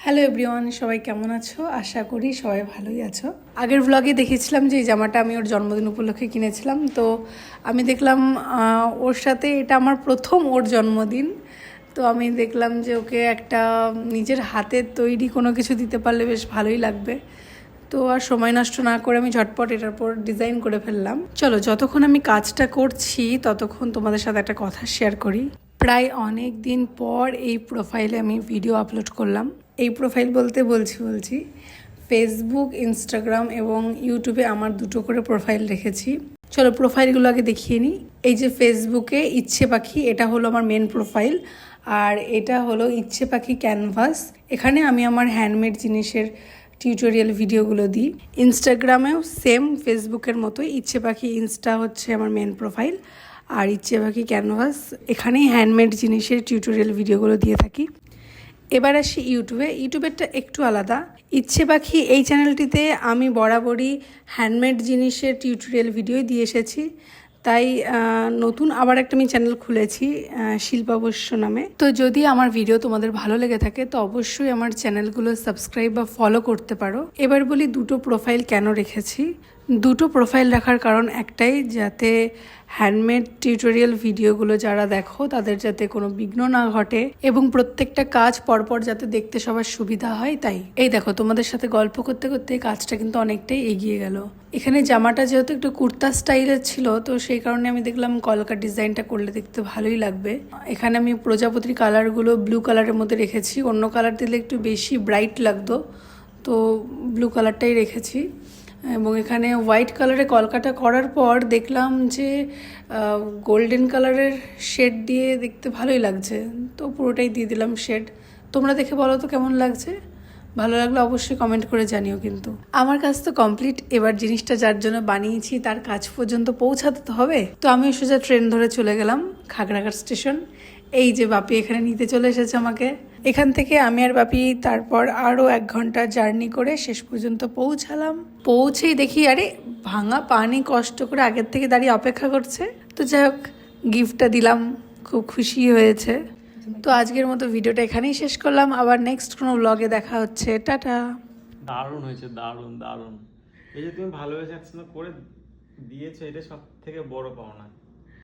Hello everyone, সবাই কেমন আছো? আশা করি সবাই ভালোই আছো। আগের ব্লগে দেখেছিলাম যে এই জামাটা আমি ওর জন্মদিন উপলক্ষে কিনেছিলাম। তো আমি দেখলাম ওর সাথে এটা আমার প্রথম ওর জন্মদিন। তো আমি দেখলাম যে ওকে একটা নিজের হাতের তৈরি কোনো কিছু দিতে পারলে বেশ ভালোই লাগবে। তো আর সময় নষ্ট না করে আমি ঝটপট এটার পর ডিজাইন করে ফেললাম। চলো, যতক্ষণ আমি কাজটা করছি ততক্ষণ তোমাদের সাথে একটা কথা শেয়ার করি। প্রায় অনেক দিন পর এই প্রোফাইলে আমি ভিডিও আপলোড করলাম। এই প্রোফাইল বলছি ফেসবুক, ইনস্টাগ্রাম এবং ইউটিউবে আমার দুটো করে প্রোফাইল রেখেছি। চলো প্রোফাইলগুলো আগে দেখিয়ে নিই। এই যে ফেসবুকে ইচ্ছে পাখি, এটা হলো আমার মেন প্রোফাইল। আর এটা হলো ইচ্ছে পাখি ক্যানভাস। এখানে আমি আমার হ্যান্ডমেড জিনিসের টিউটোরিয়াল ভিডিওগুলো দিই। ইনস্টাগ্রামেও সেম ফেসবুকের মতোই ইচ্ছে পাখি ইনস্টা হচ্ছে আমার মেন প্রোফাইল, আর ইচ্ছে পাখি ক্যানভাস এখানেই হ্যান্ডমেড জিনিসের টিউটোরিয়াল ভিডিওগুলো দিয়ে থাকি। এবার আসি ইউটিউবেরটা একটু আলাদা। ইচ্ছে পাখি এই চ্যানেলটিতে আমি বরাবরই হ্যান্ডমেড জিনিসের টিউটোরিয়াল ভিডিও দিয়ে এসেছি। তাই নতুন আবার একটা আমি চ্যানেল খুলেছি শিল্পাবশ্য নামে। তো যদি আমার ভিডিও তোমাদের ভালো লেগে থাকে তো অবশ্যই আমার চ্যানেলগুলো সাবস্ক্রাইব বা ফলো করতে পারো। এবার বলি দুটো প্রোফাইল কেন রেখেছি। দুটো প্রোফাইল রাখার কারণ একটাই, যাতে হ্যান্ডমেড টিউটোরিয়াল ভিডিওগুলো যারা দেখো তাদের যাতে কোনো বিঘ্ন না ঘটে এবং প্রত্যেকটা কাজ পরপর যাতে দেখতে সবার সুবিধা হয়। তাই এই দেখো, তোমাদের সাথে গল্প করতে করতে কাজটা কিন্তু অনেকটাই এগিয়ে গেল। এখানে জামাটা যেহেতু একটু কুর্তা স্টাইলের ছিল, তো সেই কারণে আমি দেখলাম কলকার ডিজাইনটা করলে দেখতে ভালোই লাগবে। এখানে আমি প্রজাপতির কালারগুলো ব্লু কালারের মধ্যে রেখেছি। অন্য কালার দিলে একটু বেশি ব্রাইট লাগতো, তো ব্লু কালারটাই রেখেছি। এবং এখানে হোয়াইট কালারে কলকাটা করার পর দেখলাম যে গোল্ডেন কালারের শেড দিয়ে দেখতে ভালোই লাগছে, তো পুরোটাই দিয়ে দিলাম শেড। তোমরা দেখে বলো তো কেমন লাগছে। ভালো লাগলে অবশ্যই কমেন্ট করে জানিও। কিন্তু আমার কাজ তো কমপ্লিট। এবার জিনিসটা যার জন্য বানিয়েছি তার কাজ পর্যন্ত পৌঁছাতে তো হবে। তো আমি সোজা ট্রেন ধরে চলে গেলাম খাগড়াঘাট স্টেশন। এই যে বাপি এখানে নিতে চলে এসেছে আমাকে। এখান থেকে আমি আর বাপি তারপর আরও 1 ঘন্টা জার্নি করে শেষ পর্যন্ত পৌঁছালাম। পৌঁছেই দেখি আরে ভাঙা পানি কষ্ট করে আগের থেকে দাঁড়িয়ে অপেক্ষা করছে। তো যাই হোক, গিফটটা দিলাম, খুব খুশি হয়েছে। তো আজকের মতো ভিডিওটা এখানেই শেষ করলাম। আবার নেক্সট কোনো ব্লগে দেখা হচ্ছে। টাটা। দারুণ হয়েছে, দারুণ দারুণ। এই যে তুমি ভালোবেসে একসঙ্গে করে দিয়েছো, এটা সব থেকে বড় পাওনা।